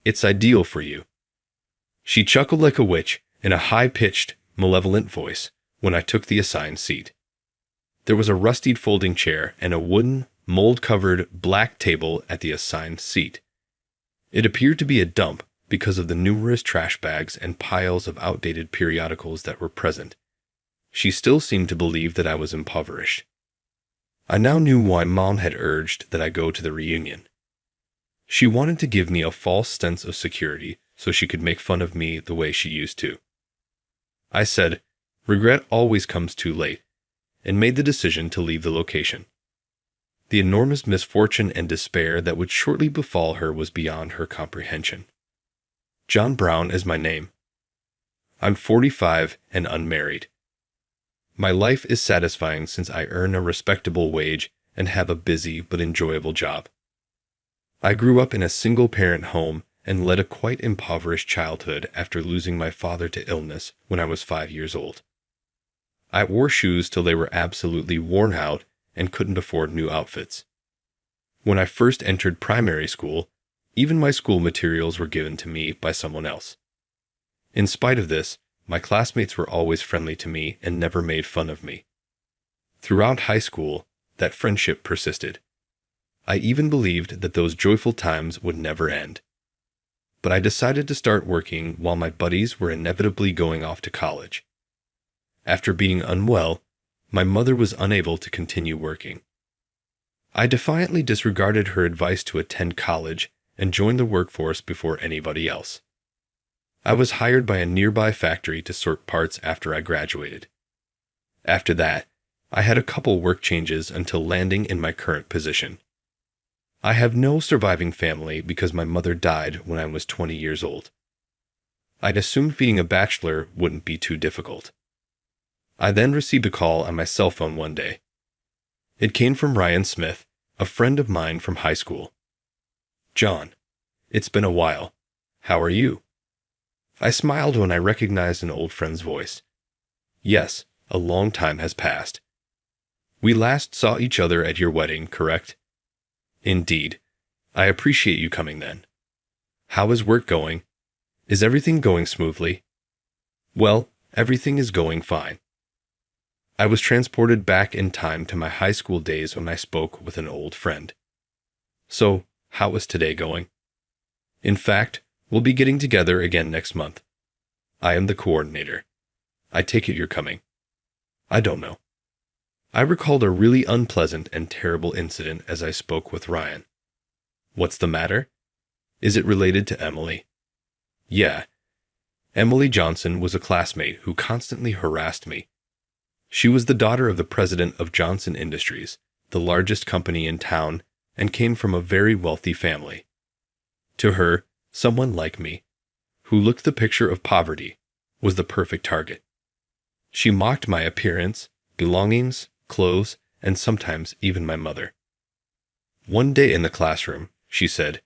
It's ideal for you." She chuckled like a witch in a high-pitched, malevolent voice when I took the assigned seat. There was a rusty folding chair and a wooden, mold-covered black table at the assigned seat. It appeared to be a dump because of the numerous trash bags and piles of outdated periodicals that were present. She still seemed to believe that I was impoverished. I now knew why Mom had urged that I go to the reunion. She wanted to give me a false sense of security so she could make fun of me the way she used to. I said, "Regret always comes too late," and made the decision to leave the location. The enormous misfortune and despair that would shortly befall her was beyond her comprehension. John Brown is my name. I'm 45 and unmarried. My life is satisfying since I earn a respectable wage and have a busy but enjoyable job. I grew up in a single-parent home and led a quite impoverished childhood after losing my father to illness when I was 5 years old. I wore shoes till they were absolutely worn out and couldn't afford new outfits. When I first entered primary school, even my school materials were given to me by someone else. In spite of this, my classmates were always friendly to me and never made fun of me. Throughout high school, that friendship persisted. I even believed that those joyful times would never end. But I decided to start working while my buddies were inevitably going off to college. After being unwell, my mother was unable to continue working. I defiantly disregarded her advice to attend college and joined the workforce before anybody else. I was hired by a nearby factory to sort parts after I graduated. After that, I had a couple work changes until landing in my current position. I have no surviving family because my mother died when I was 20 years old. I'd assumed being a bachelor wouldn't be too difficult. I then received a call on my cell phone one day. It came from Ryan Smith, a friend of mine from high school. "John, it's been a while. How are you?" I smiled when I recognized an old friend's voice. Yes, a long time has passed. We last saw each other at your wedding, correct? Indeed. I appreciate you coming then. How is work going? Is everything going smoothly? Well, everything is going fine. I was transported back in time to my high school days when I spoke with an old friend. So, how is today going? In fact, we'll be getting together again next month. I am the coordinator. I take it you're coming. I don't know. I recalled a really unpleasant and terrible incident as I spoke with Ryan. What's the matter? Is it related to Emily? Yeah. Emily Johnson was a classmate who constantly harassed me. She was the daughter of the president of Johnson Industries, the largest company in town, and came from a very wealthy family. To her, someone like me, who looked the picture of poverty, was the perfect target. She mocked my appearance, belongings, clothes, and sometimes even my mother. One day in the classroom, she said,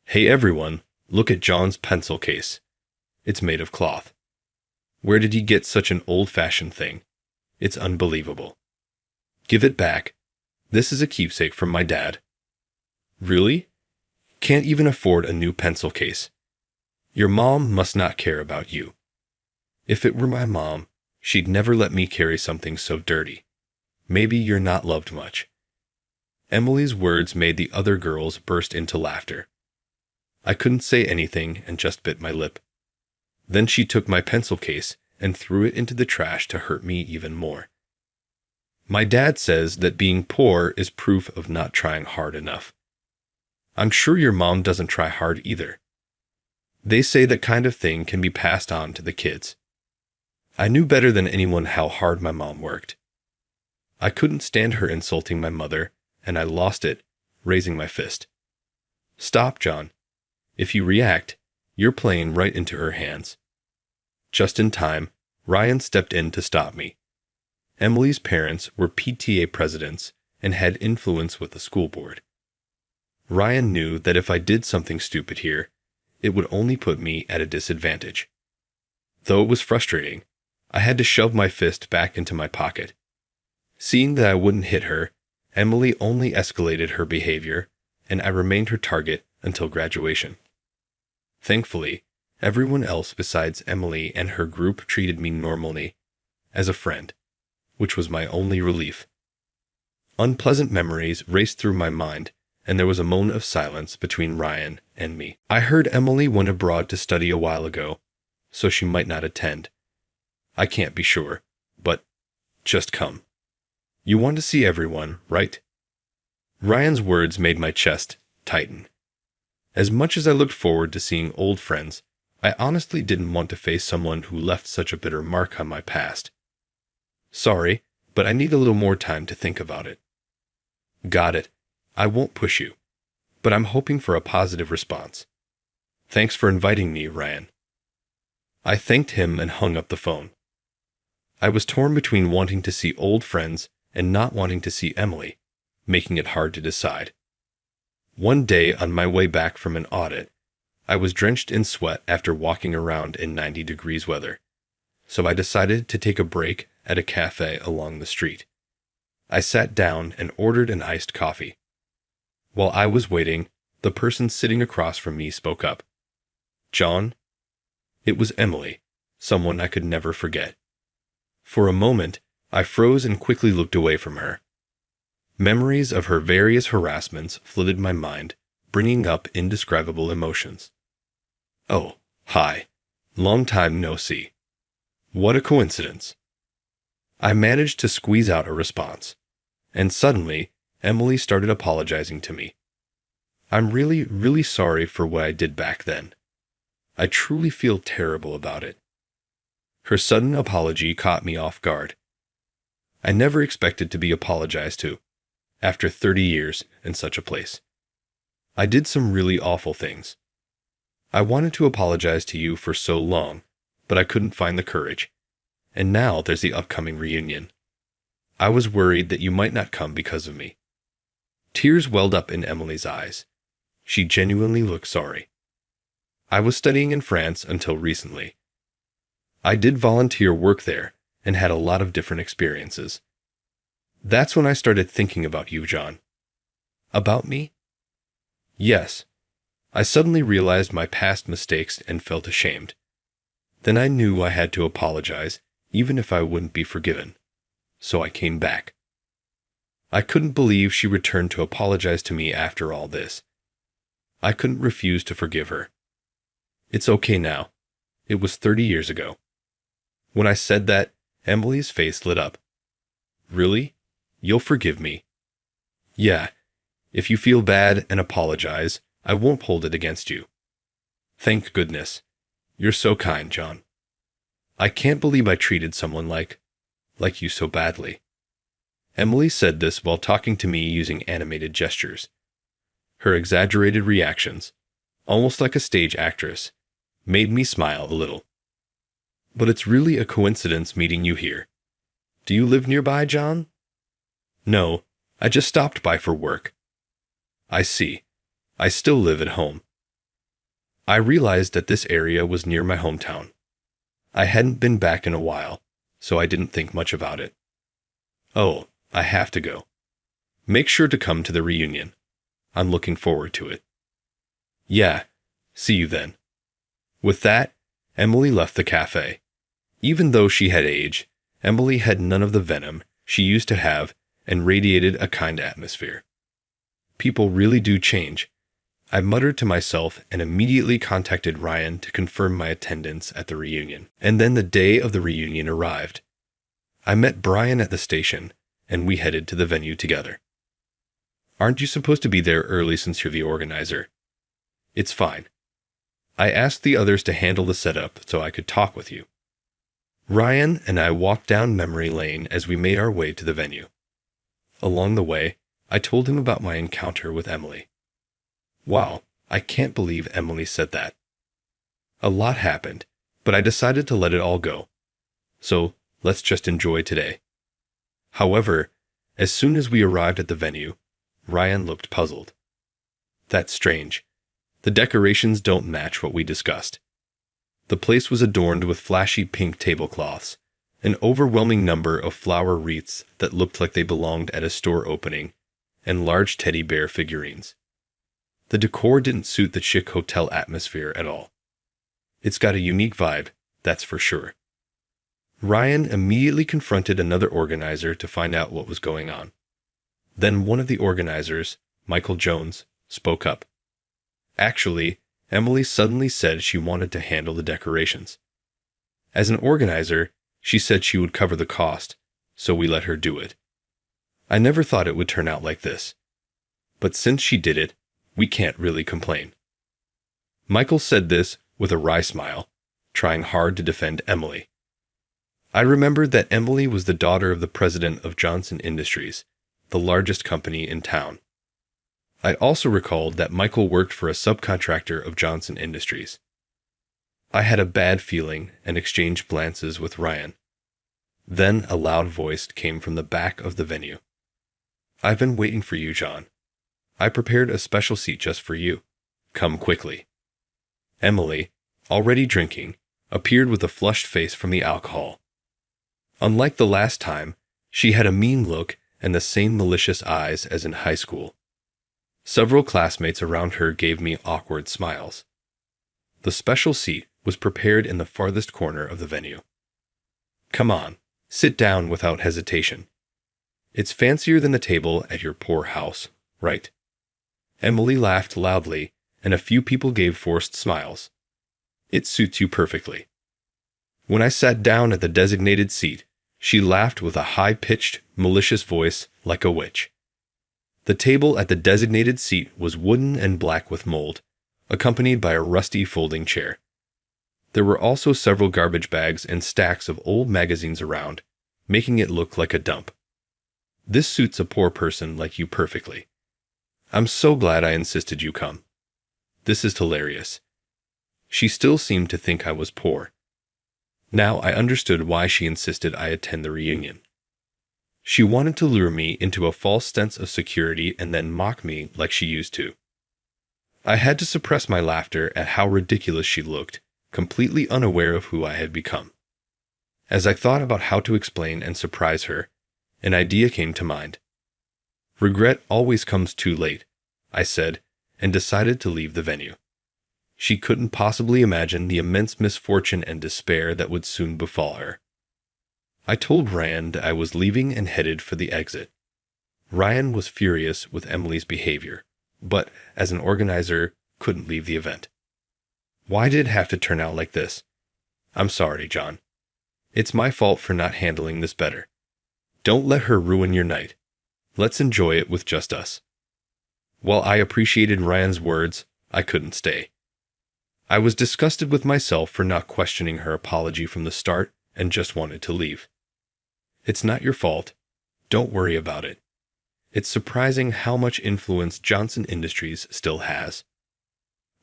"Hey everyone, look at John's pencil case. It's made of cloth. Where did he get such an old-fashioned thing? It's unbelievable. Give it back. This is a keepsake from my dad." Really? Can't even afford a new pencil case. Your mom must not care about you. If it were my mom, she'd never let me carry something so dirty. Maybe you're not loved much. Emily's words made the other girls burst into laughter. I couldn't say anything and just bit my lip. Then she took my pencil case and threw it into the trash to hurt me even more. My dad says that being poor is proof of not trying hard enough. I'm sure your mom doesn't try hard either. They say that kind of thing can be passed on to the kids. I knew better than anyone how hard my mom worked. I couldn't stand her insulting my mother, and I lost it, raising my fist. Stop, John. If you react, you're playing right into her hands. Just in time, Ryan stepped in to stop me. Emily's parents were PTA presidents and had influence with the school board. Ryan knew that if I did something stupid here, it would only put me at a disadvantage. Though it was frustrating, I had to shove my fist back into my pocket. Seeing that I wouldn't hit her, Emily only escalated her behavior, and I remained her target until graduation. Thankfully, everyone else besides Emily and her group treated me normally, as a friend, which was my only relief. Unpleasant memories raced through my mind, and there was a moment of silence between Ryan and me. I heard Emily went abroad to study a while ago, so she might not attend. I can't be sure, but just come. You want to see everyone, right? Ryan's words made my chest tighten. As much as I looked forward to seeing old friends, I honestly didn't want to face someone who left such a bitter mark on my past. Sorry, but I need a little more time to think about it. Got it. I won't push you, but I'm hoping for a positive response. Thanks for inviting me, Ryan. I thanked him and hung up the phone. I was torn between wanting to see old friends and not wanting to see Emily, making it hard to decide. One day on my way back from an audit, I was drenched in sweat after walking around in 90 degrees weather, so I decided to take a break at a cafe along the street. I sat down and ordered an iced coffee. While I was waiting, the person sitting across from me spoke up. John? It was Emily, someone I could never forget. For a moment, I froze and quickly looked away from her. Memories of her various harassments flooded my mind, bringing up indescribable emotions. Oh, hi. Long time no see. What a coincidence. I managed to squeeze out a response, and suddenly, Emily started apologizing to me. I'm really sorry for what I did back then. I truly feel terrible about it. Her sudden apology caught me off guard. I never expected to be apologized to, after 30 years in such a place. I did some really awful things. I wanted to apologize to you for so long, but I couldn't find the courage. And now there's the upcoming reunion. I was worried that you might not come because of me. Tears welled up in Emily's eyes. She genuinely looked sorry. I was studying in France until recently. I did volunteer work there and had a lot of different experiences. That's when I started thinking about you, John. About me? Yes. I suddenly realized my past mistakes and felt ashamed. Then I knew I had to apologize, even if I wouldn't be forgiven. So I came back. I couldn't believe she returned to apologize to me after all this. I couldn't refuse to forgive her. It's okay now. It was 30 years ago. When I said that, Emily's face lit up. Really? You'll forgive me? Yeah. If you feel bad and apologize, I won't hold it against you. Thank goodness. You're so kind, John. I can't believe I treated someone like you so badly. Emily said this while talking to me using animated gestures. Her exaggerated reactions, almost like a stage actress, made me smile a little. But it's really a coincidence meeting you here. Do you live nearby, John? No, I just stopped by for work. I see. I still live at home. I realized that this area was near my hometown. I hadn't been back in a while, so I didn't think much about it. Oh, I have to go. Make sure to come to the reunion. I'm looking forward to it. Yeah, see you then. With that, Emily left the cafe. Even though she had age, Emily had none of the venom she used to have and radiated a kind atmosphere. People really do change. I muttered to myself and immediately contacted Ryan to confirm my attendance at the reunion. And then the day of the reunion arrived. I met Brian at the station, and we headed to the venue together. Aren't you supposed to be there early since you're the organizer? It's fine. I asked the others to handle the setup so I could talk with you. Ryan and I walked down memory lane as we made our way to the venue. Along the way, I told him about my encounter with Emily. Wow, I can't believe Emily said that. A lot happened, but I decided to let it all go. So, let's just enjoy today. However, as soon as we arrived at the venue, Ryan looked puzzled. That's strange. The decorations don't match what we discussed. The place was adorned with flashy pink tablecloths, an overwhelming number of flower wreaths that looked like they belonged at a store opening, and large teddy bear figurines. The decor didn't suit the chic hotel atmosphere at all. It's got a unique vibe, that's for sure. Ryan immediately confronted another organizer to find out what was going on. Then one of the organizers, Michael Jones, spoke up. Actually, Emily suddenly said she wanted to handle the decorations. As an organizer, she said she would cover the cost, so we let her do it. I never thought it would turn out like this. But since she did it, we can't really complain. Michael said this with a wry smile, trying hard to defend Emily. I remembered that Emily was the daughter of the president of Johnson Industries, the largest company in town. I also recalled that Michael worked for a subcontractor of Johnson Industries. I had a bad feeling and exchanged glances with Ryan. Then a loud voice came from the back of the venue. "I've been waiting for you, John. I prepared a special seat just for you. Come quickly." Emily, already drinking, appeared with a flushed face from the alcohol. Unlike the last time, she had a mean look and the same malicious eyes as in high school. Several classmates around her gave me awkward smiles. The special seat was prepared in the farthest corner of the venue. "Come on, sit down without hesitation. It's fancier than the table at your poor house, right?" Emily laughed loudly, and a few people gave forced smiles. "It suits you perfectly." When I sat down at the designated seat, she laughed with a high-pitched, malicious voice like a witch. The table at the designated seat was wooden and black with mold, accompanied by a rusty folding chair. There were also several garbage bags and stacks of old magazines around, making it look like a dump. "This suits a poor person like you perfectly. I'm so glad I insisted you come. This is hilarious." She still seemed to think I was poor. Now I understood why she insisted I attend the reunion. She wanted to lure me into a false sense of security and then mock me like she used to. I had to suppress my laughter at how ridiculous she looked, completely unaware of who I had become. As I thought about how to explain and surprise her, an idea came to mind. "Regret always comes too late," I said, and decided to leave the venue. She couldn't possibly imagine the immense misfortune and despair that would soon befall her. I told Ryan that I was leaving and headed for the exit. Ryan was furious with Emily's behavior, but, as an organizer, couldn't leave the event. "Why did it have to turn out like this? I'm sorry, John. It's my fault for not handling this better. Don't let her ruin your night. Let's enjoy it with just us." While I appreciated Ryan's words, I couldn't stay. I was disgusted with myself for not questioning her apology from the start and just wanted to leave. "It's not your fault. Don't worry about it. It's surprising how much influence Johnson Industries still has."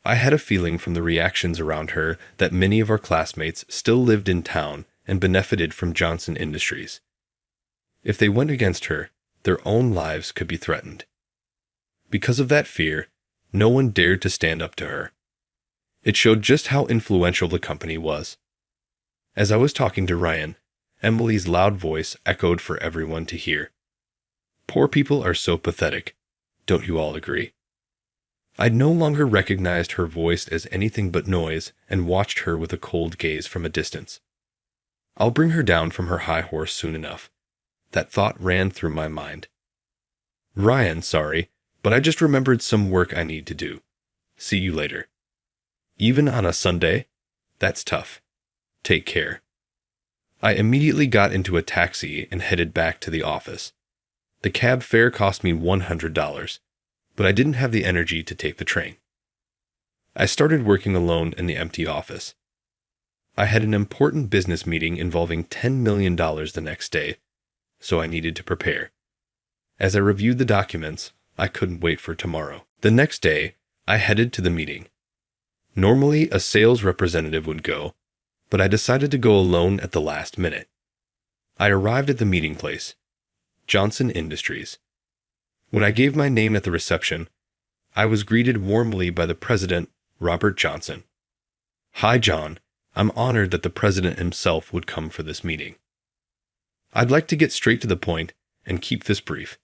I had a feeling from the reactions around her that many of our classmates still lived in town and benefited from Johnson Industries. If they went against her, their own lives could be threatened. Because of that fear, no one dared to stand up to her. It showed just how influential the company was. As I was talking to Ryan, Emily's loud voice echoed for everyone to hear. "Poor people are so pathetic. Don't you all agree?" I no longer recognized her voice as anything but noise and watched her with a cold gaze from a distance. "I'll bring her down from her high horse soon enough." That thought ran through my mind. "Ryan, sorry, but I just remembered some work I need to do. See you later." Even on a Sunday? That's tough. Take care. I immediately got into a taxi and headed back to the office. The cab fare cost me $100, but I didn't have the energy to take the train. I started working alone in the empty office. I had an important business meeting involving $10 million the next day, so I needed to prepare. As I reviewed the documents, I couldn't wait for tomorrow. The next day, I headed to the meeting. Normally, a sales representative would go, but I decided to go alone at the last minute. I arrived at the meeting place, Johnson Industries. When I gave my name at the reception, I was greeted warmly by the president, Robert Johnson. "Hi, John. I'm honored that the president himself would come for this meeting. I'd like to get straight to the point and keep this brief."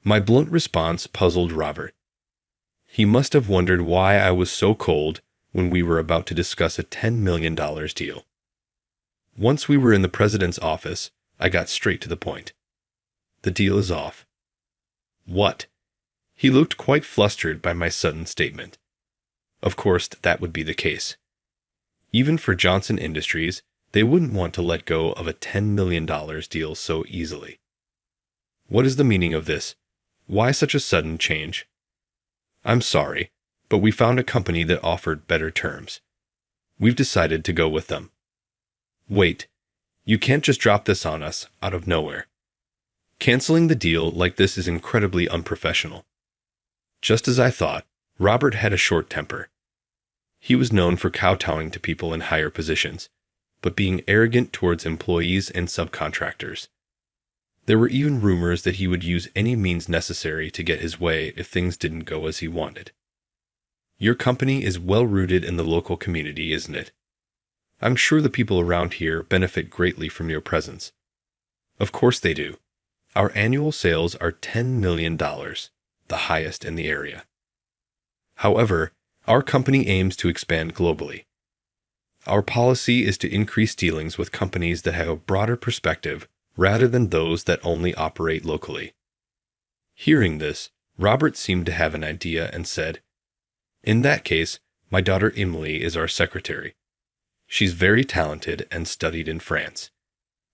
My blunt response puzzled Robert. He must have wondered why I was so cold when we were about to discuss a $10 million deal. Once we were in the president's office, I got straight to the point. The deal is off. What? He looked quite flustered by my sudden statement. Of course, that would be the case. Even for Johnson Industries, they wouldn't want to let go of a $10 million deal so easily. What is the meaning of this? Why such a sudden change? I'm sorry, but we found a company that offered better terms. We've decided to go with them. Wait, you can't just drop this on us out of nowhere. Canceling the deal like this is incredibly unprofessional. Just as I thought, Robert had a short temper. He was known for kowtowing to people in higher positions, but being arrogant towards employees and subcontractors. There were even rumors that he would use any means necessary to get his way if things didn't go as he wanted. Your company is well rooted in the local community, isn't it? I'm sure the people around here benefit greatly from your presence. Of course they do. Our annual sales are $10 million, the highest in the area. However, our company aims to expand globally. Our policy is to increase dealings with companies that have a broader perspective rather than those that only operate locally. Hearing this, Robert seemed to have an idea and said, "In that case, my daughter Emily is our secretary. She's very talented and studied in France.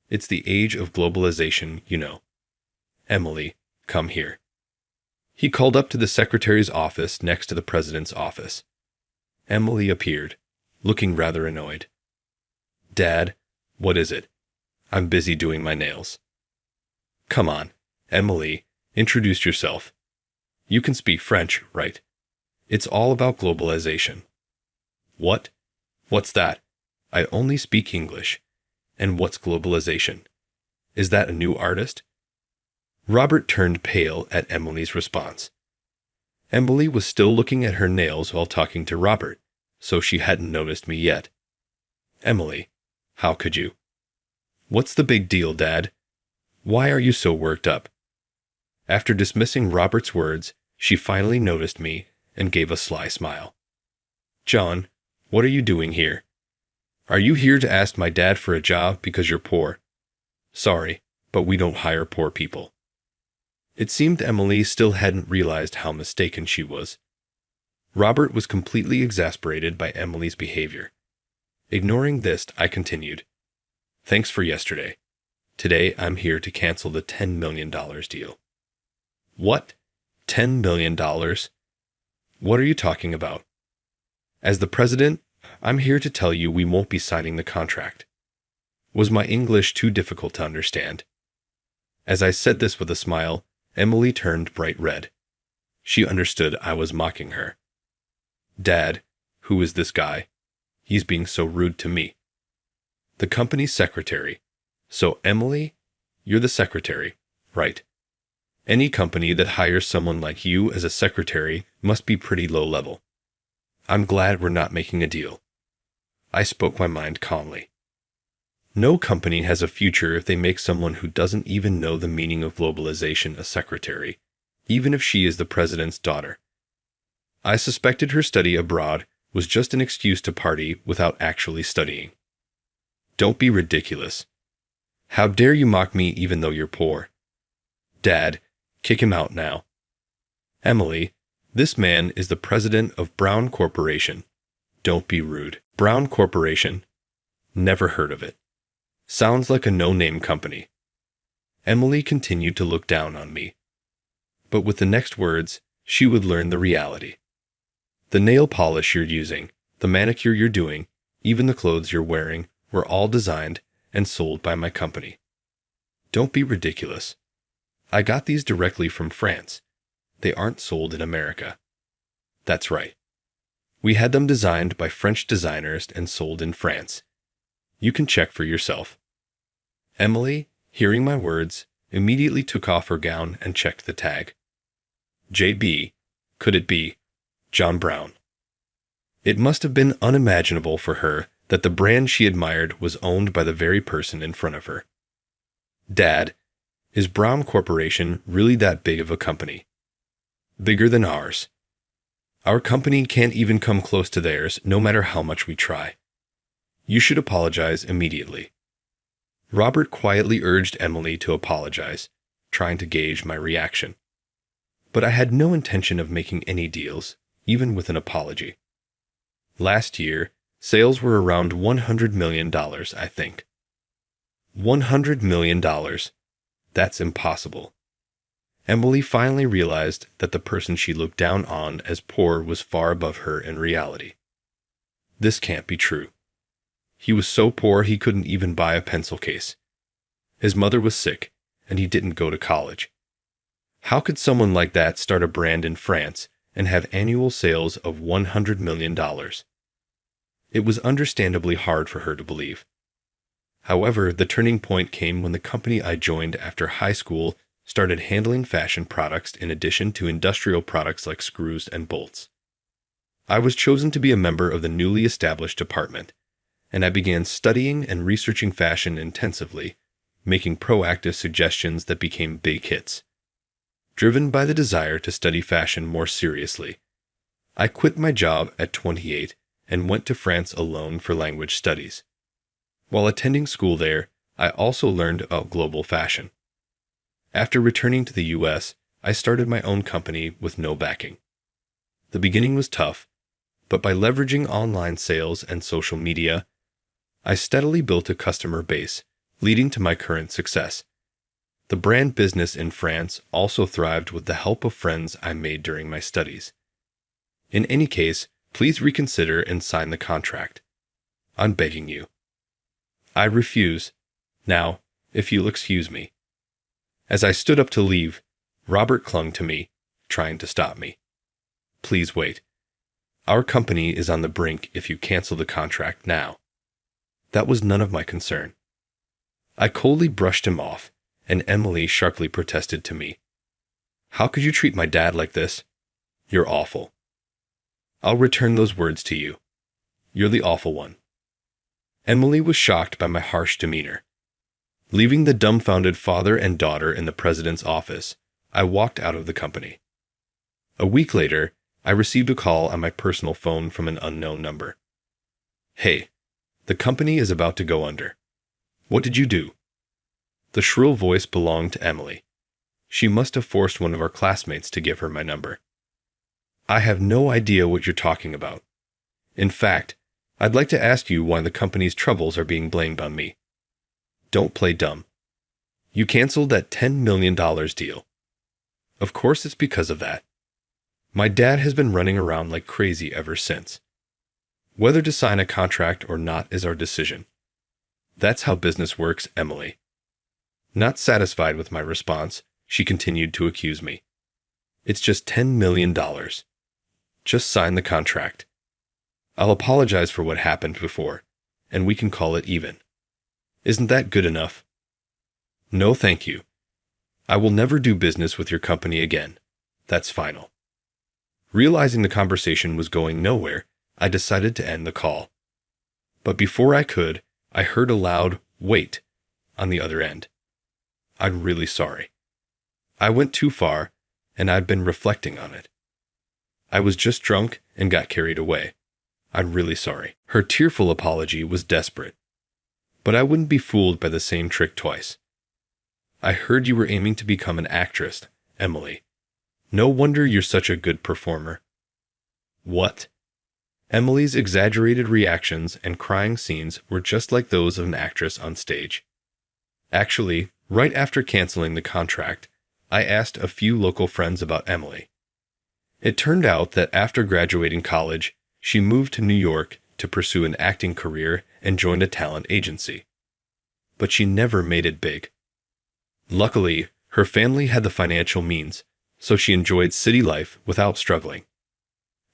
It's the age of globalization, you know. Emily, come here." He called up to the secretary's office next to the president's office. Emily appeared, looking rather annoyed. "Dad, what is it? I'm busy doing my nails." "Come on, Emily, introduce yourself. You can speak French, right? It's all about globalization." "What? What's that? I only speak English. And what's globalization? Is that a new artist?" Robert turned pale at Emily's response. Emily was still looking at her nails while talking to Robert, so she hadn't noticed me yet. "Emily, how could you? What's the big deal, Dad? Why are you so worked up?" After dismissing Robert's words, she finally noticed me and gave a sly smile. "John, what are you doing here? Are you here to ask my dad for a job because you're poor?" "Sorry, but we don't hire poor people." It seemed Emily still hadn't realized how mistaken she was. Robert was completely exasperated by Emily's behavior. Ignoring this, I continued, "Thanks for yesterday. Today I'm here to cancel the $10 million deal." "What? $10 million? What are you talking about?" "As the president, I'm here to tell you we won't be signing the contract." Was my English too difficult to understand? As I said this with a smile, Emily turned bright red. She understood I was mocking her. "Dad, who is this guy? He's being so rude to me." "The company's secretary. So, Emily, you're the secretary, right? Any company that hires someone like you as a secretary must be pretty low level. I'm glad we're not making a deal." I spoke my mind calmly. No company has a future if they make someone who doesn't even know the meaning of globalization a secretary, even if she is the president's daughter. I suspected her study abroad was just an excuse to party without actually studying. "Don't be ridiculous. How dare you mock me even though you're poor? Dad, kick him out now." "Emily, this man is the president of Brown Corporation. Don't be rude." "Brown Corporation? Never heard of it. Sounds like a no-name company." Emily continued to look down on me. But with the next words, she would learn the reality. "The nail polish you're using, the manicure you're doing, even the clothes you're wearing, were all designed and sold by my company. Don't be ridiculous. I got these directly from France. They aren't sold in America." "That's right. We had them designed by French designers and sold in France. You can check for yourself." Emily, hearing my words, immediately took off her gown and checked the tag. "JB, could it be John Brown?" It must have been unimaginable for her that the brand she admired was owned by the very person in front of her. "Dad, is Brown Corporation really that big of a company?" "Bigger than ours." Our company can't even come close to theirs, no matter how much we try. You should apologize immediately." Robert quietly urged Emily to apologize, trying to gauge my reaction. But I had no intention of making any deals, even with an apology. Last year, sales were around $100 million, I think. $100 million. That's impossible. Emily finally realized that the person she looked down on as poor was far above her in reality. This can't be true. He was so poor he couldn't even buy a pencil case. His mother was sick, and he didn't go to college. How could someone like that start a brand in France and have annual sales of $100 million? It was understandably hard for her to believe. However, the turning point came when the company I joined after high school started handling fashion products in addition to industrial products like screws and bolts. I was chosen to be a member of the newly established department, and I began studying and researching fashion intensively, making proactive suggestions that became big hits. Driven by the desire to study fashion more seriously, I quit my job at 28 and went to France alone for language studies. While attending school there, I also learned about global fashion. After returning to the US, I started my own company with no backing. The beginning was tough, but by leveraging online sales and social media, I steadily built a customer base, leading to my current success. The brand business in France also thrived with the help of friends I made during my studies. In any case, please reconsider and sign the contract. I'm begging you. I refuse. Now, if you'll excuse me. As I stood up to leave, Robert clung to me, trying to stop me. Please wait. Our company is on the brink if you cancel the contract now. That was none of my concern. I coldly brushed him off, and Emily sharply protested to me. How could you treat my dad like this? You're awful. I'll return those words to you. You're the awful one. Emily was shocked by my harsh demeanor. Leaving the dumbfounded father and daughter in the president's office, I walked out of the company. A week later, I received a call on my personal phone from an unknown number. Hey, the company is about to go under. What did you do? The shrill voice belonged to Emily. She must have forced one of our classmates to give her my number. I have no idea what you're talking about. In fact, I'd like to ask you why the company's troubles are being blamed on me. Don't play dumb. You canceled that $10 million deal. Of course it's because of that. My dad has been running around like crazy ever since. Whether to sign a contract or not is our decision. That's how business works, Emily. Not satisfied with my response, she continued to accuse me. It's just $10 million. Just sign the contract. I'll apologize for what happened before, and we can call it even. Isn't that good enough? No, thank you. I will never do business with your company again. That's final. Realizing the conversation was going nowhere, I decided to end the call. But before I could, I heard a loud, "Wait," on the other end. I'm really sorry. I went too far, and I've been reflecting on it. I was just drunk and got carried away. I'm really sorry. Her tearful apology was desperate. But I wouldn't be fooled by the same trick twice. I heard you were aiming to become an actress, Emily. No wonder you're such a good performer. What? Emily's exaggerated reactions and crying scenes were just like those of an actress on stage. Actually, right after canceling the contract, I asked a few local friends about Emily. It turned out that after graduating college, she moved to New York to pursue an acting career and joined a talent agency. But she never made it big. Luckily, her family had the financial means, so she enjoyed city life without struggling.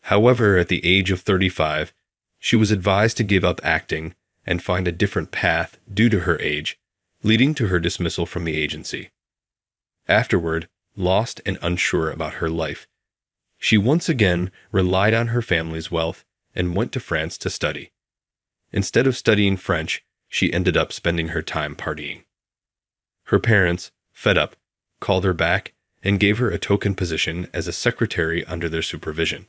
However, at the age of 35, she was advised to give up acting and find a different path due to her age, leading to her dismissal from the agency. Afterward, lost and unsure about her life, she once again relied on her family's wealth and went to France to study. Instead of studying French, she ended up spending her time partying. Her parents, fed up, called her back and gave her a token position as a secretary under their supervision.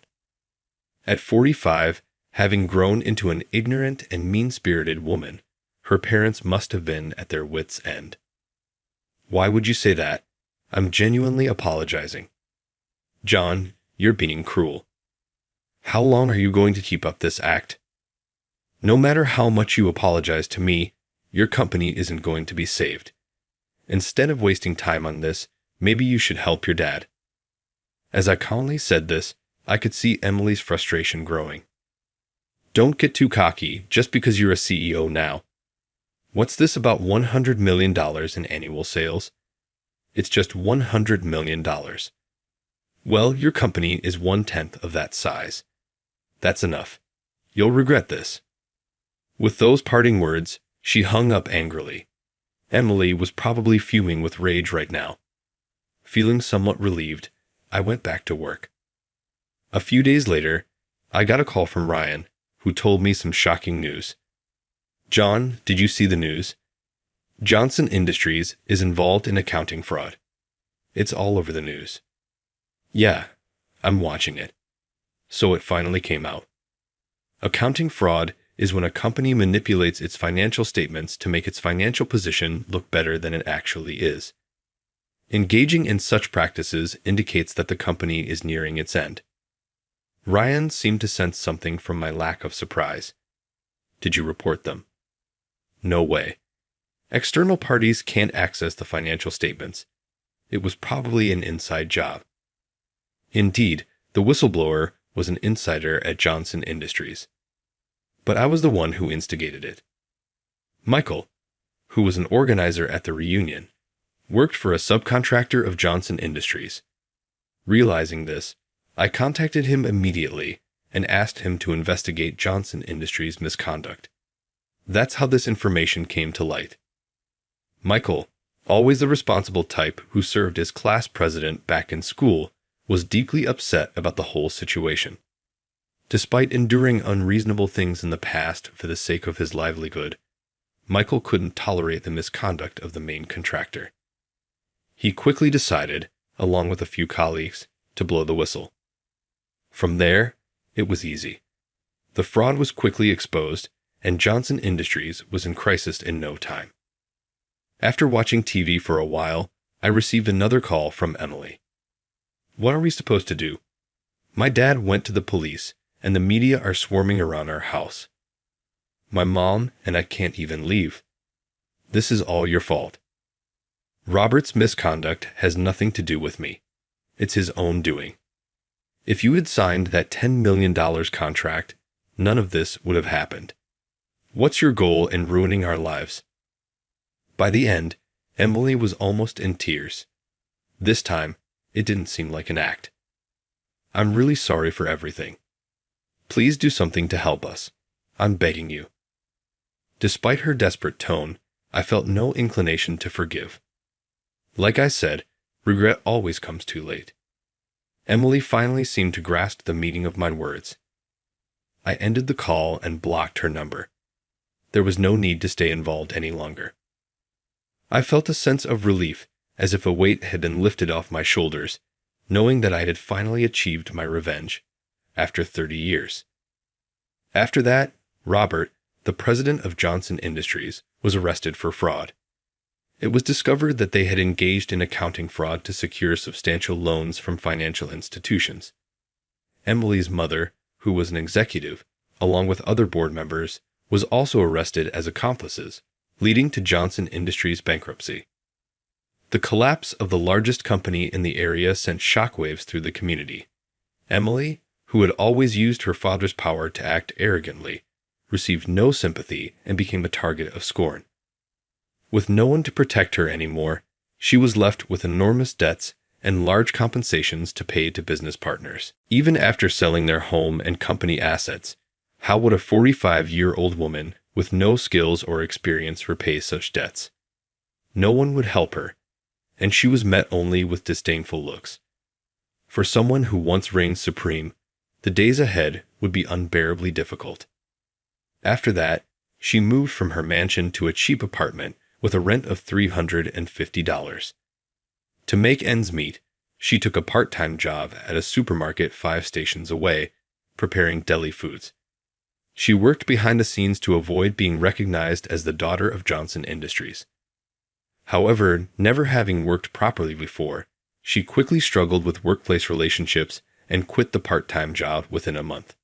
At 45, having grown into an ignorant and mean-spirited woman, her parents must have been at their wits' end. Why would you say that? I'm genuinely apologizing. John, you're being cruel. How long are you going to keep up this act? No matter how much you apologize to me, your company isn't going to be saved. Instead of wasting time on this, maybe you should help your dad. As I calmly said this, I could see Emily's frustration growing. Don't get too cocky just because you're a CEO now. What's this about $100 million in annual sales? It's just $100 million. Well, your company is 1/10 of that size. That's enough. You'll regret this. With those parting words, she hung up angrily. Emily was probably fuming with rage right now. Feeling somewhat relieved, I went back to work. A few days later, I got a call from Ryan, who told me some shocking news. John, did you see the news? Johnson Industries is involved in accounting fraud. It's all over the news. Yeah, I'm watching it. So it finally came out. Accounting fraud is when a company manipulates its financial statements to make its financial position look better than it actually is. Engaging in such practices indicates that the company is nearing its end. Ryan seemed to sense something from my lack of surprise. Did you report them? No way. External parties can't access the financial statements. It was probably an inside job. Indeed, the whistleblower was an insider at Johnson Industries. But I was the one who instigated it. Michael, who was an organizer at the reunion, worked for a subcontractor of Johnson Industries. Realizing this, I contacted him immediately and asked him to investigate Johnson Industries' misconduct. That's how this information came to light. Michael, always the responsible type who served as class president back in school, was deeply upset about the whole situation. Despite enduring unreasonable things in the past for the sake of his livelihood, Michael couldn't tolerate the misconduct of the main contractor. He quickly decided, along with a few colleagues, to blow the whistle. From there, it was easy. The fraud was quickly exposed, and Johnson Industries was in crisis in no time. After watching TV for a while, I received another call from Emily. What are we supposed to do? My dad went to the police, and the media are swarming around our house. My mom and I can't even leave. This is all your fault. Robert's misconduct has nothing to do with me. It's his own doing. If you had signed that $10 million contract, none of this would have happened. What's your goal in ruining our lives? By the end, Emily was almost in tears. This time, it didn't seem like an act. I'm really sorry for everything. Please do something to help us. I'm begging you. Despite her desperate tone, I felt no inclination to forgive. Like I said, regret always comes too late. Emily finally seemed to grasp the meaning of my words. I ended the call and blocked her number. There was no need to stay involved any longer. I felt a sense of relief, as if a weight had been lifted off my shoulders, knowing that I had finally achieved my revenge, after 30 years. After that, Robert, the president of Johnson Industries, was arrested for fraud. It was discovered that they had engaged in accounting fraud to secure substantial loans from financial institutions. Emily's mother, who was an executive, along with other board members, was also arrested as accomplices, leading to Johnson Industries' bankruptcy. The collapse of the largest company in the area sent shockwaves through the community. Emily, who had always used her father's power to act arrogantly, received no sympathy and became a target of scorn. With no one to protect her anymore, she was left with enormous debts and large compensations to pay to business partners. Even after selling their home and company assets, how would a 45-year-old woman with no skills or experience repay such debts? No one would help her, and she was met only with disdainful looks. For someone who once reigned supreme, the days ahead would be unbearably difficult. After that, she moved from her mansion to a cheap apartment with a rent of $350. To make ends meet, she took a part-time job at a supermarket 5 stations away, preparing deli foods. She worked behind the scenes to avoid being recognized as the daughter of Johnson Industries. However, never having worked properly before, she quickly struggled with workplace relationships and quit the part-time job within a month.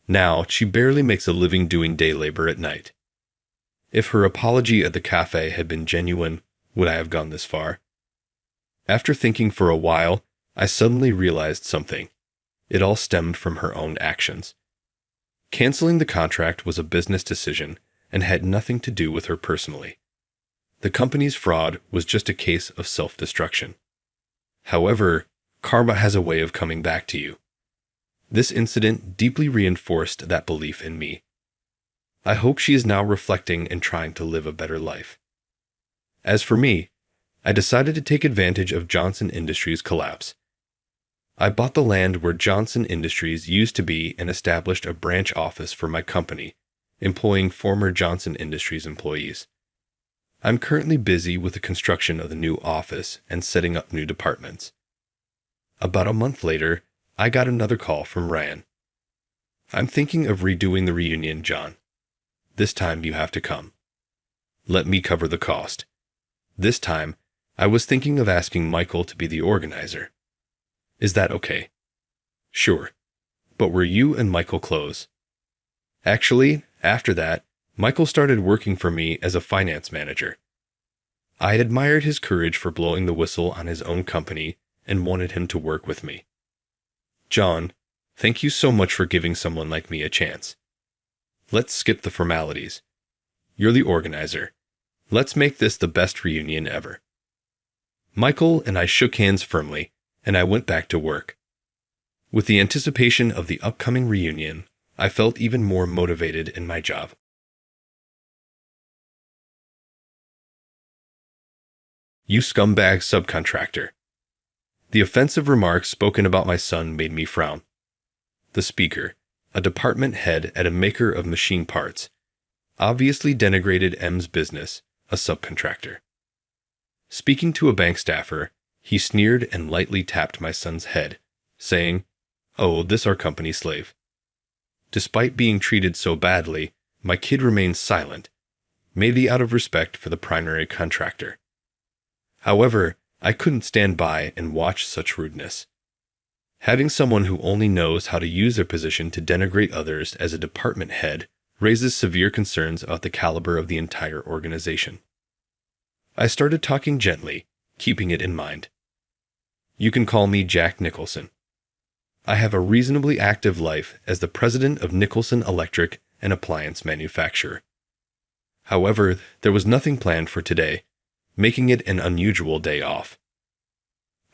Now, she barely makes a living doing day labor at night. If her apology at the cafe had been genuine, would I have gone this far? After thinking for a while, I suddenly realized something. It all stemmed from her own actions. Canceling the contract was a business decision and had nothing to do with her personally. The company's fraud was just a case of self-destruction. However, karma has a way of coming back to you. This incident deeply reinforced that belief in me. I hope she is now reflecting and trying to live a better life. As for me, I decided to take advantage of Johnson Industries' collapse. I bought the land where Johnson Industries used to be and established a branch office for my company, employing former Johnson Industries employees. I'm currently busy with the construction of the new office and setting up new departments. About a month later, I got another call from Ryan. I'm thinking of redoing the reunion, John. This time you have to come. Let me cover the cost. This time, I was thinking of asking Michael to be the organizer. Is that okay? Sure. But were you and Michael close? Actually, after that, Michael started working for me as a finance manager. I had admired his courage for blowing the whistle on his own company and wanted him to work with me. John, thank you so much for giving someone like me a chance. Let's skip the formalities. You're the organizer. Let's make this the best reunion ever. Michael and I shook hands firmly, and I went back to work. With the anticipation of the upcoming reunion, I felt even more motivated in my job. You scumbag subcontractor. The offensive remarks spoken about my son made me frown. The speaker, a department head at a maker of machine parts, obviously denigrated M's business, a subcontractor. Speaking to a bank staffer, he sneered and lightly tapped my son's head, saying, "Oh, this our company slave." Despite being treated so badly, my kid remained silent, maybe out of respect for the primary contractor. However, I couldn't stand by and watch such rudeness. Having someone who only knows how to use their position to denigrate others as a department head raises severe concerns about the caliber of the entire organization. I started talking gently, keeping it in mind. You can call me Jack Nicholson. I have a reasonably active life as the president of Nicholson Electric and Appliance Manufacturer. However, there was nothing planned for today, making it an unusual day off.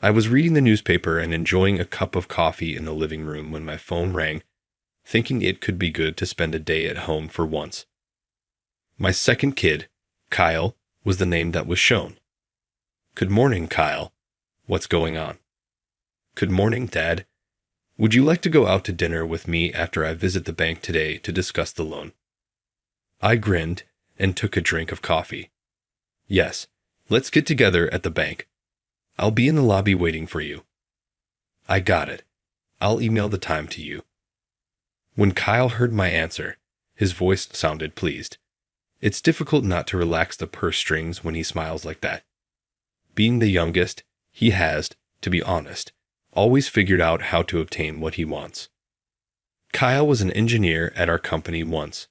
I was reading the newspaper and enjoying a cup of coffee in the living room when my phone rang, thinking it could be good to spend a day at home for once. My second kid, Kyle, was the name that was shown. Good morning, Kyle. What's going on? Good morning, Dad. Would you like to go out to dinner with me after I visit the bank today to discuss the loan? I grinned and took a drink of coffee. Yes, let's get together at the bank. I'll be in the lobby waiting for you. I got it. I'll email the time to you. When Kyle heard my answer, his voice sounded pleased. It's difficult not to relax the purse strings when he smiles like that. Being the youngest, he has, to be honest, always figured out how to obtain what he wants. Kyle was an engineer at our company once.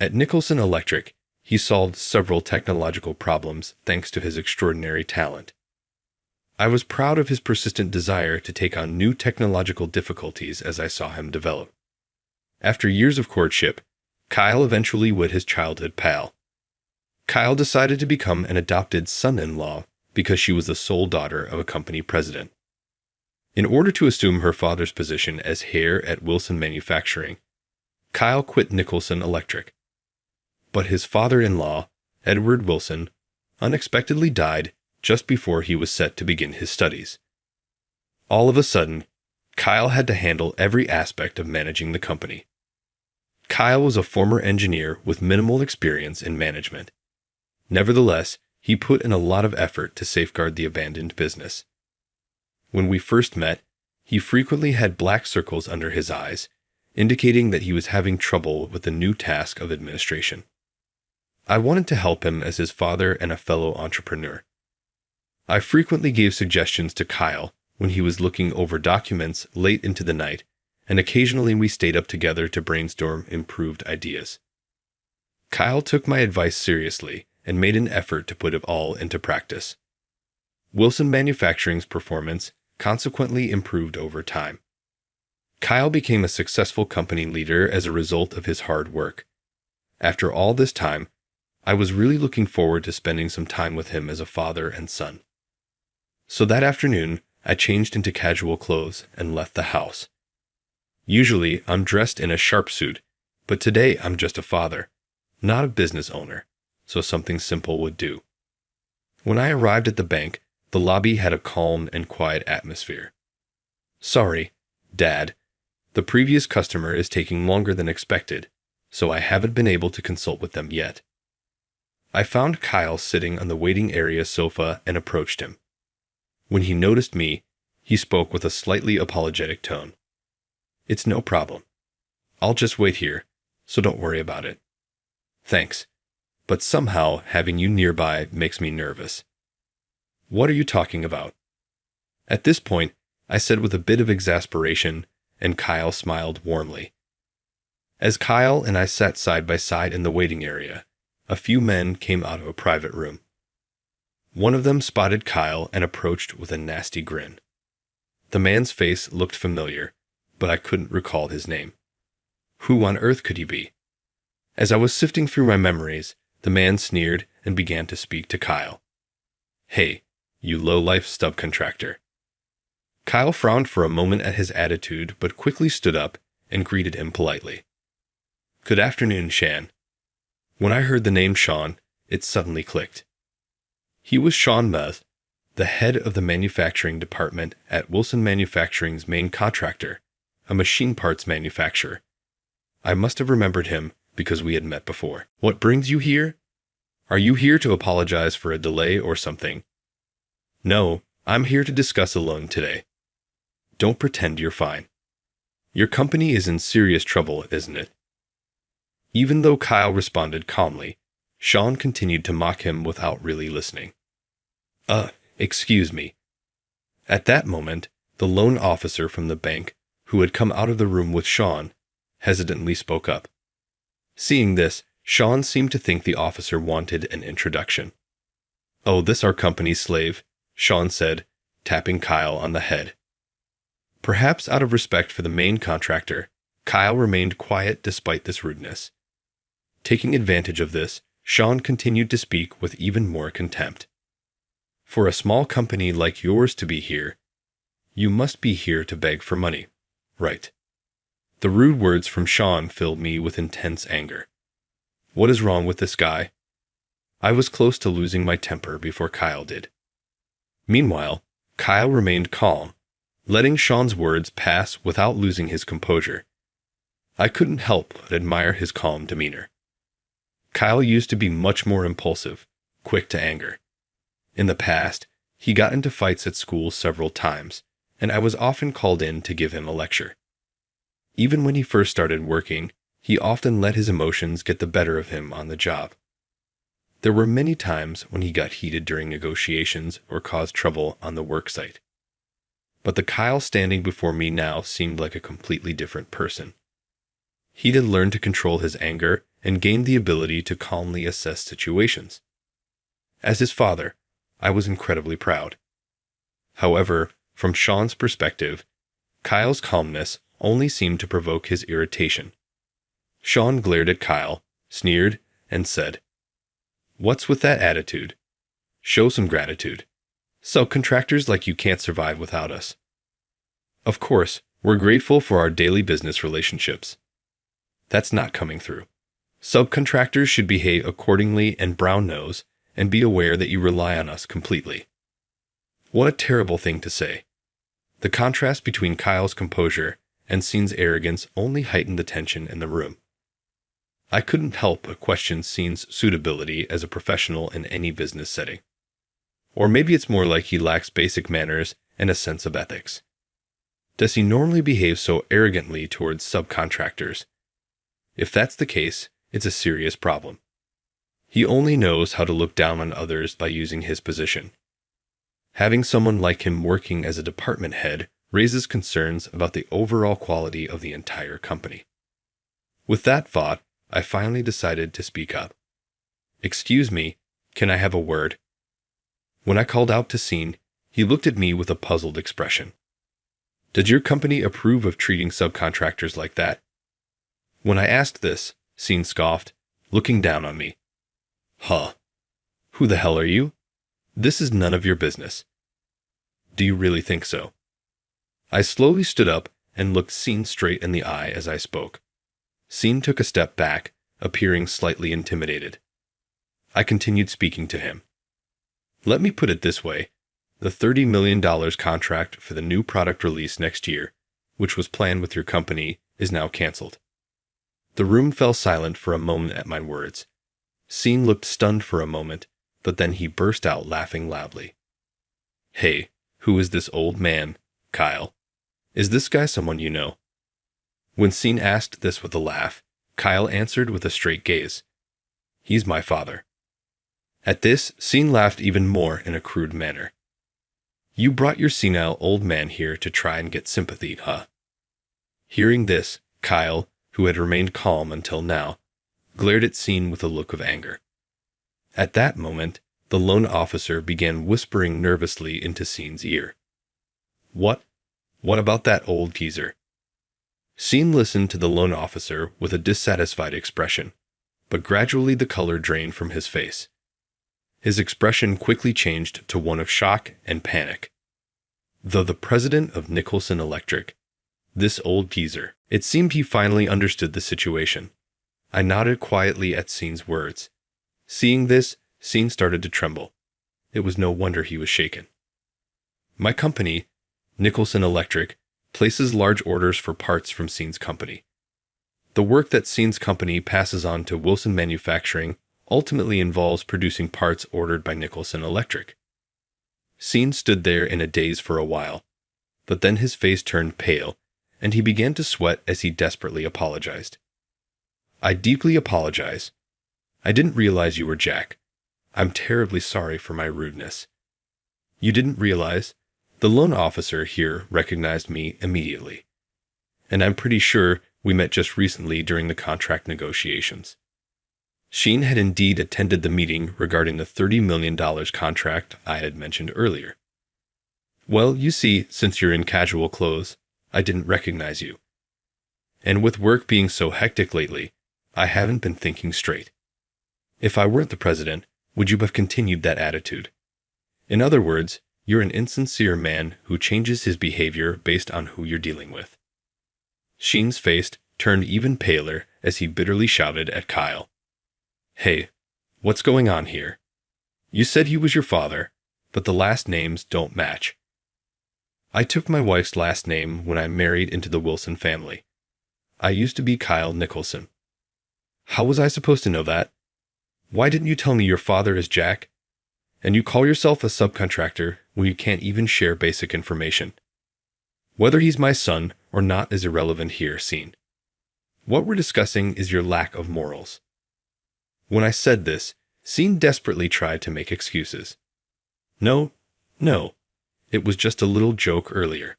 At Nicholson Electric, he solved several technological problems thanks to his extraordinary talent. I was proud of his persistent desire to take on new technological difficulties as I saw him develop. After years of courtship, Kyle eventually wed his childhood pal. Kyle decided to become an adopted son-in-law because she was the sole daughter of a company president. In order to assume her father's position as heir at Wilson Manufacturing, Kyle quit Nicholson Electric. But his father-in-law, Edward Wilson, unexpectedly died just before he was set to begin his studies. All of a sudden, Kyle had to handle every aspect of managing the company. Kyle was a former engineer with minimal experience in management. Nevertheless, he put in a lot of effort to safeguard the abandoned business. When we first met, He frequently had black circles under his eyes, indicating that he was having trouble with the new task of administration. I wanted to help him as his father and a fellow entrepreneur. I frequently gave suggestions to Kyle when he was looking over documents late into the night, and occasionally we stayed up together to brainstorm improved ideas. Kyle took my advice seriously and made an effort to put it all into practice. Wilson Manufacturing's performance consequently improved over time. Kyle became a successful company leader as a result of his hard work. After all this time, I was really looking forward to spending some time with him as a father and son. So that afternoon, I changed into casual clothes and left the house. Usually, I'm dressed in a sharp suit, but today I'm just a father, not a business owner, so something simple would do. When I arrived at the bank, the lobby had a calm and quiet atmosphere. "Sorry, Dad, the previous customer is taking longer than expected, so I haven't been able to consult with them yet." I found Kyle sitting on the waiting area sofa and approached him. When he noticed me, he spoke with a slightly apologetic tone. "It's no problem. I'll just wait here, so don't worry about it." "Thanks, but somehow having you nearby makes me nervous." "What are you talking about?" At this point, I said with a bit of exasperation, and Kyle smiled warmly. As Kyle and I sat side by side in the waiting area, a few men came out of a private room. One of them spotted Kyle and approached with a nasty grin. The man's face looked familiar, but I couldn't recall his name. Who on earth could he be? As I was sifting through my memories, the man sneered and began to speak to Kyle. "Hey, you low-life stub contractor." Kyle frowned for a moment at his attitude, but quickly stood up and greeted him politely. "Good afternoon, Shan." When I heard the name Sean, it suddenly clicked. He was Sean Meth, the head of the manufacturing department at Wilson Manufacturing's main contractor, a machine parts manufacturer. I must have remembered him because we had met before. "What brings you here? Are you here to apologize for a delay or something?" "No, I'm here to discuss a loan today." "Don't pretend you're fine. Your company is in serious trouble, isn't it?" Even though Kyle responded calmly, Sean continued to mock him without really listening. Excuse me." At that moment, the loan officer from the bank, who had come out of the room with Sean, hesitantly spoke up. Seeing this, Sean seemed to think the officer wanted an introduction. "Oh, this our company's slave," Sean said, tapping Kyle on the head. Perhaps out of respect for the main contractor, Kyle remained quiet despite this rudeness. Taking advantage of this, Sean continued to speak with even more contempt. "For a small company like yours to be here, you must be here to beg for money, right?" The rude words from Sean filled me with intense anger. What is wrong with this guy? I was close to losing my temper before Kyle did. Meanwhile, Kyle remained calm, letting Sean's words pass without losing his composure. I couldn't help but admire his calm demeanor. Kyle used to be much more impulsive, quick to anger. In the past, he got into fights at school several times, and I was often called in to give him a lecture. Even when he first started working, he often let his emotions get the better of him on the job. There were many times when he got heated during negotiations or caused trouble on the work site. But the Kyle standing before me now seemed like a completely different person. He had learned to control his anger and gained the ability to calmly assess situations. As his father, I was incredibly proud. However, from Sean's perspective, Kyle's calmness only seemed to provoke his irritation. Sean glared at Kyle, sneered, and said, "What's with that attitude? Show some gratitude. Subcontractors like you can't survive without us. Of course, we're grateful for our daily business relationships. That's not coming through. Subcontractors should behave accordingly and brown nose and be aware that you rely on us completely." What a terrible thing to say. The contrast between Kyle's composure and Scene's arrogance only heightened the tension in the room. I couldn't help but question Scene's suitability as a professional in any business setting. Or maybe it's more like he lacks basic manners and a sense of ethics. Does he normally behave so arrogantly towards subcontractors? If that's the case, it's a serious problem. He only knows how to look down on others by using his position. Having someone like him working as a department head raises concerns about the overall quality of the entire company. With that thought, I finally decided to speak up. "Excuse me, can I have a word?" When I called out to Scene, he looked at me with a puzzled expression. "Does your company approve of treating subcontractors like that?" When I asked this, Scene scoffed, looking down on me. "Huh. Who the hell are you? This is none of your business." "Do you really think so?" I slowly stood up and looked Scene straight in the eye as I spoke. Scene took a step back, appearing slightly intimidated. I continued speaking to him. "Let me put it this way. The $30 million contract for the new product release next year, which was planned with your company, is now canceled." The room fell silent for a moment at my words. Scene looked stunned for a moment, but then he burst out laughing loudly. "Hey, who is this old man, Kyle? Is this guy someone you know?" When Scene asked this with a laugh, Kyle answered with a straight gaze. "He's my father." At this, Scene laughed even more in a crude manner. "You brought your senile old man here to try and get sympathy, huh?" Hearing this, Kyle, who had remained calm until now, glared at Scene with a look of anger. At that moment, the loan officer began whispering nervously into Scene's ear. What about that old geezer?" Scene listened to the loan officer with a dissatisfied expression, but gradually the color drained from his face. His expression quickly changed to one of shock and panic. The president of Nicholson Electric, this old geezer. It seemed he finally understood the situation. I nodded quietly at Scene's words. Seeing this, Scene started to tremble. It was no wonder he was shaken. "My company, Nicholson Electric, places large orders for parts from Scene's company. The work that Scene's company passes on to Wilson Manufacturing ultimately involves producing parts ordered by Nicholson Electric." Scene stood there in a daze for a while, but then his face turned pale, and he began to sweat as he desperately apologized. "I deeply apologize. I didn't realize you were Jack. I'm terribly sorry for my rudeness." "You didn't realize?" The loan officer here recognized me immediately. "And I'm pretty sure we met just recently during the contract negotiations." Sheen had indeed attended the meeting regarding the $30 million contract I had mentioned earlier. "Well, you see, since you're in casual clothes, I didn't recognize you. And with work being so hectic lately, I haven't been thinking straight. If I weren't the president, would you have continued that attitude? In other words, you're an insincere man who changes his behavior based on who you're dealing with." Sheen's face turned even paler as he bitterly shouted at Kyle. "Hey, what's going on here? You said he was your father, but the last names don't match." "I took my wife's last name when I married into the Wilson family. I used to be Kyle Nicholson." "How was I supposed to know that? Why didn't you tell me your father is Jack? And you call yourself a subcontractor when you can't even share basic information. Whether he's my son or not is irrelevant here, Scene. What we're discussing is your lack of morals." When I said this, Scene desperately tried to make excuses. No. It was just a little joke earlier.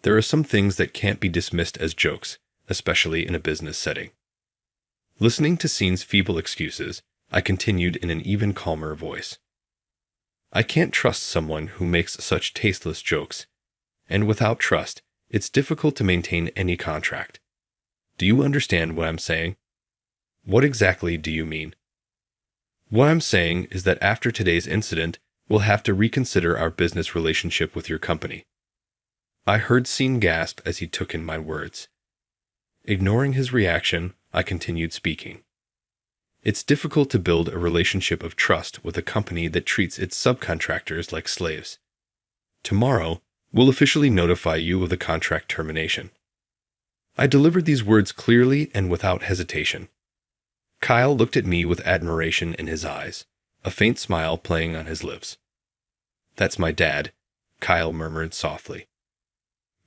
There are some things that can't be dismissed as jokes, especially in a business setting. Listening to Scene's feeble excuses, I continued in an even calmer voice. "I can't trust someone who makes such tasteless jokes, and without trust, it's difficult to maintain any contract. Do you understand what I'm saying?" "What exactly do you mean?" "What I'm saying is that after today's incident, we'll have to reconsider our business relationship with your company." I heard Scene gasp as he took in my words. Ignoring his reaction, I continued speaking. "It's difficult to build a relationship of trust with a company that treats its subcontractors like slaves. Tomorrow, we'll officially notify you of the contract termination." I delivered these words clearly and without hesitation. Kyle looked at me with admiration in his eyes, a faint smile playing on his lips. "That's my dad," Kyle murmured softly.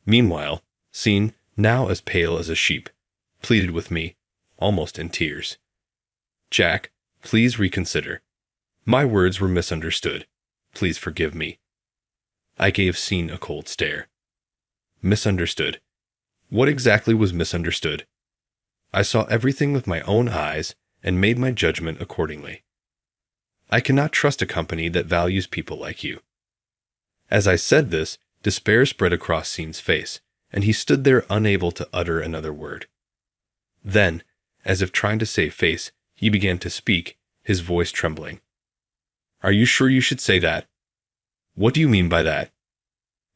Meanwhile, Scene, now as pale as a sheep, pleaded with me, almost in tears. Jack, please reconsider. My words were misunderstood. Please forgive me. I gave Scene a cold stare. Misunderstood. What exactly was misunderstood? I saw everything with my own eyes and made my judgment accordingly. I cannot trust a company that values people like you. As I said this, despair spread across Scene's face, and he stood there unable to utter another word. Then, as if trying to save face, he began to speak, his voice trembling. Are you sure you should say that? What do you mean by that?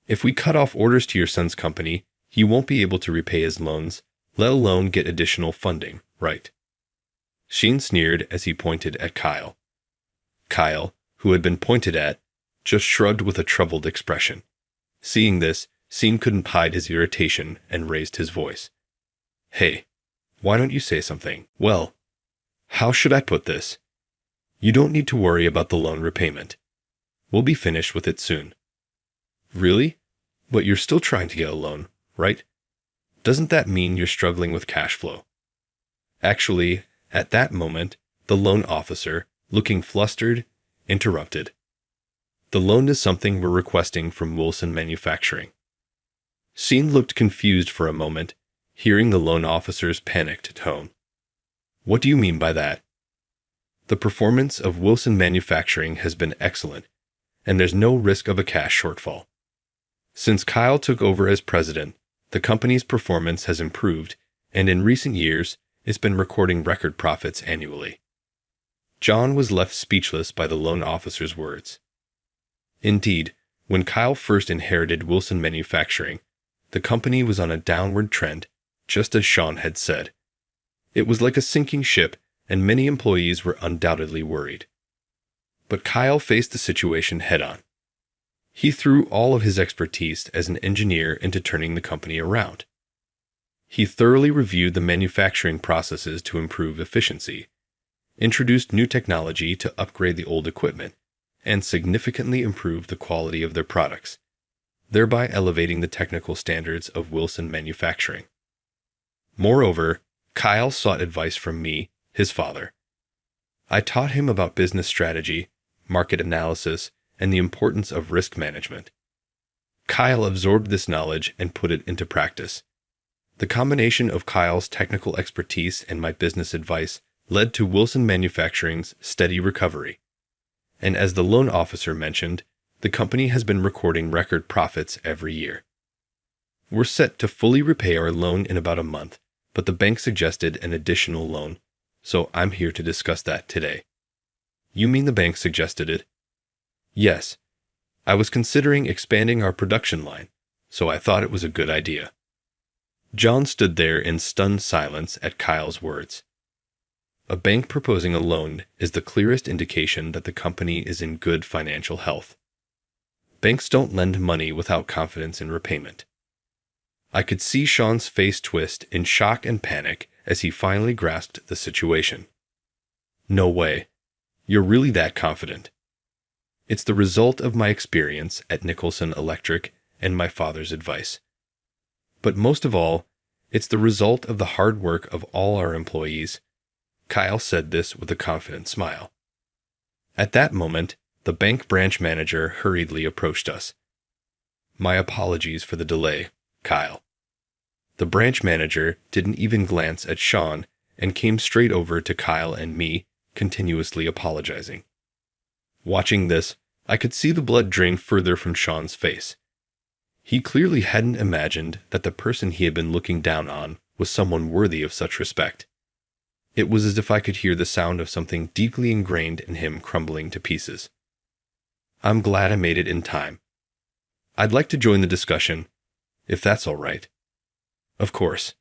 If we cut off orders to your son's company, he won't be able to repay his loans, let alone get additional funding, right? Sheen sneered as he pointed at Kyle. Kyle, who had been pointed at, just shrugged with a troubled expression. Seeing this, Scene couldn't hide his irritation and raised his voice. Hey, why don't you say something? Well, how should I put this? You don't need to worry about the loan repayment. We'll be finished with it soon. Really? But you're still trying to get a loan, right? Doesn't that mean you're struggling with cash flow? Actually, at that moment, the loan officer, looking flustered, interrupted. The loan is something we're requesting from Wilson Manufacturing. Scene looked confused for a moment, hearing the loan officer's panicked tone. What do you mean by that? The performance of Wilson Manufacturing has been excellent, and there's no risk of a cash shortfall. Since Kyle took over as president, the company's performance has improved, and in recent years, it's been recording record profits annually. John was left speechless by the loan officer's words. Indeed, when Kyle first inherited Wilson Manufacturing, the company was on a downward trend, just as Sean had said. It was like a sinking ship, and many employees were undoubtedly worried. But Kyle faced the situation head-on. He threw all of his expertise as an engineer into turning the company around. He thoroughly reviewed the manufacturing processes to improve efficiency, introduced new technology to upgrade the old equipment, and significantly improved the quality of their products, thereby elevating the technical standards of Wilson Manufacturing. Moreover, Kyle sought advice from me, his father. I taught him about business strategy, market analysis, and the importance of risk management. Kyle absorbed this knowledge and put it into practice. The combination of Kyle's technical expertise and my business advice led to Wilson Manufacturing's steady recovery. And as the loan officer mentioned, the company has been recording record profits every year. We're set to fully repay our loan in about a month, but the bank suggested an additional loan, so I'm here to discuss that today. You mean the bank suggested it? Yes. I was considering expanding our production line, so I thought it was a good idea. John stood there in stunned silence at Kyle's words. A bank proposing a loan is the clearest indication that the company is in good financial health. Banks don't lend money without confidence in repayment. I could see Sean's face twist in shock and panic as he finally grasped the situation. No way. You're really that confident. It's the result of my experience at Nicholson Electric and my father's advice. But most of all, it's the result of the hard work of all our employees. Kyle said this with a confident smile. At that moment, the bank branch manager hurriedly approached us. My apologies for the delay, Kyle. The branch manager didn't even glance at Sean and came straight over to Kyle and me, continuously apologizing. Watching this, I could see the blood drain further from Sean's face. He clearly hadn't imagined that the person he had been looking down on was someone worthy of such respect. It was as if I could hear the sound of something deeply ingrained in him crumbling to pieces. I'm glad I made it in time. I'd like to join the discussion, if that's all right. Of course.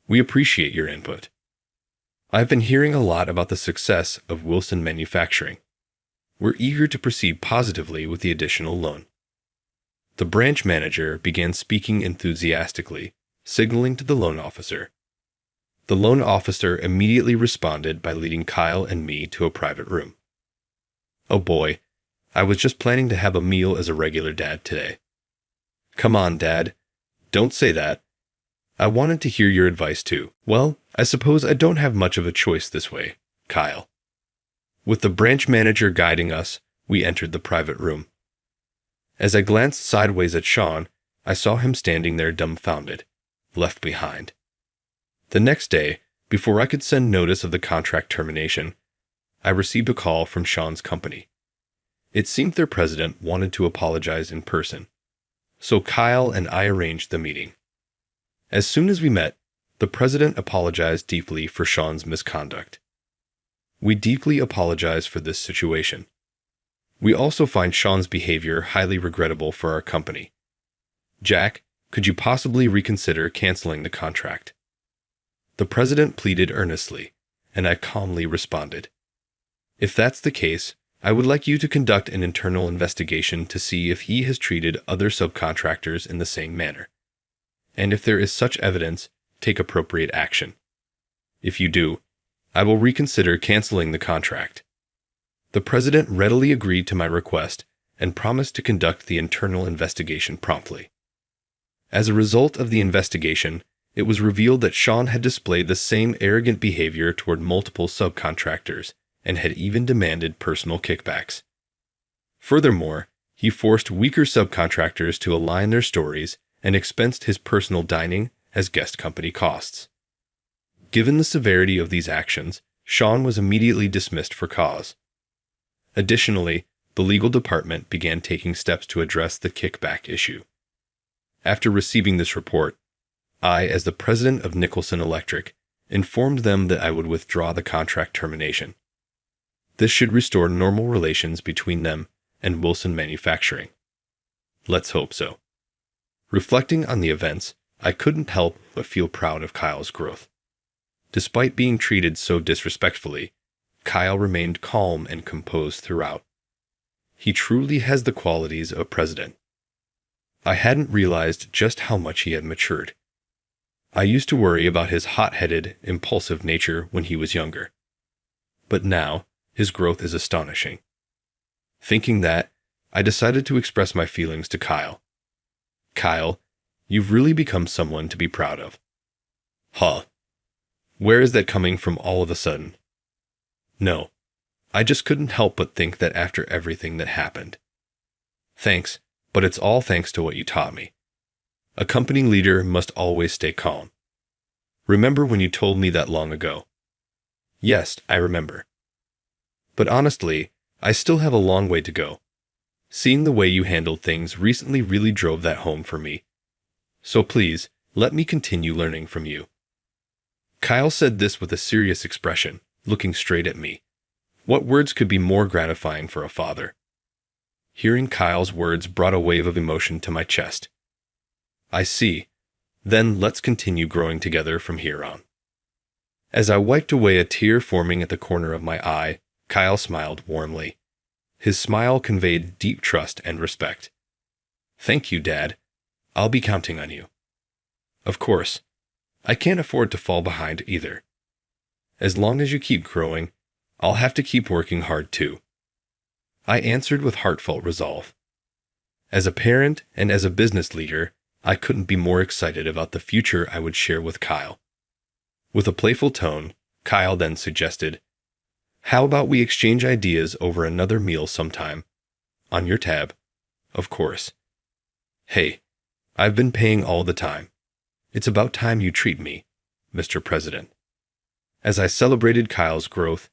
We appreciate your input. I've been hearing a lot about the success of Wilson Manufacturing. We're eager to proceed positively with the additional loan. The branch manager began speaking enthusiastically, signaling to the loan officer. The loan officer immediately responded by leading Kyle and me to a private room. Oh boy, I was just planning to have a meal as a regular dad today. Come on, Dad. Don't say that. I wanted to hear your advice too. Well, I suppose I don't have much of a choice this way, Kyle. With the branch manager guiding us, we entered the private room. As I glanced sideways at Sean, I saw him standing there dumbfounded, left behind. The next day, before I could send notice of the contract termination, I received a call from Sean's company. It seemed their president wanted to apologize in person, so Kyle and I arranged the meeting. As soon as we met, the president apologized deeply for Sean's misconduct. We deeply apologize for this situation. We also find Sean's behavior highly regrettable for our company. Jack, could you possibly reconsider canceling the contract? The president pleaded earnestly, and I calmly responded. If that's the case, I would like you to conduct an internal investigation to see if he has treated other subcontractors in the same manner. And if there is such evidence, take appropriate action. If you do, I will reconsider canceling the contract. The president readily agreed to my request and promised to conduct the internal investigation promptly. As a result of the investigation, it was revealed that Sean had displayed the same arrogant behavior toward multiple subcontractors and had even demanded personal kickbacks. Furthermore, he forced weaker subcontractors to align their stories and expensed his personal dining as guest company costs. Given the severity of these actions, Sean was immediately dismissed for cause. Additionally, the legal department began taking steps to address the kickback issue. After receiving this report, I, as the president of Nicholson Electric, informed them that I would withdraw the contract termination. This should restore normal relations between them and Wilson Manufacturing. Let's hope so. Reflecting on the events, I couldn't help but feel proud of Kyle's growth. Despite being treated so disrespectfully, Kyle remained calm and composed throughout. He truly has the qualities of a president. I hadn't realized just how much he had matured. I used to worry about his hot-headed, impulsive nature when he was younger. But now, his growth is astonishing. Thinking that, I decided to express my feelings to Kyle. Kyle, you've really become someone to be proud of. Huh. Where is that coming from all of a sudden? No, I just couldn't help but think that after everything that happened. Thanks, but it's all thanks to what you taught me. A company leader must always stay calm. Remember when you told me that long ago? Yes, I remember. But honestly, I still have a long way to go. Seeing the way you handled things recently really drove that home for me. So please, let me continue learning from you. Kyle said this with a serious expression, looking straight at me. What words could be more gratifying for a father? Hearing Kyle's words brought a wave of emotion to my chest. I see. Then let's continue growing together from here on. As I wiped away a tear forming at the corner of my eye, Kyle smiled warmly. His smile conveyed deep trust and respect. Thank you, Dad. I'll be counting on you. Of course. I can't afford to fall behind either. As long as you keep growing, I'll have to keep working hard too. I answered with heartfelt resolve. As a parent and as a business leader, I couldn't be more excited about the future I would share with Kyle. With a playful tone, Kyle then suggested, "How about we exchange ideas over another meal sometime? On your tab, of course. Hey, I've been paying all the time. It's about time you treat me, Mr. President." As I celebrated Kyle's growth,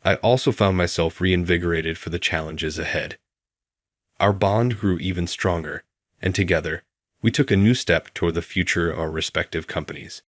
I also found myself reinvigorated for the challenges ahead. Our bond grew even stronger, and together, we took a new step toward the future of our respective companies.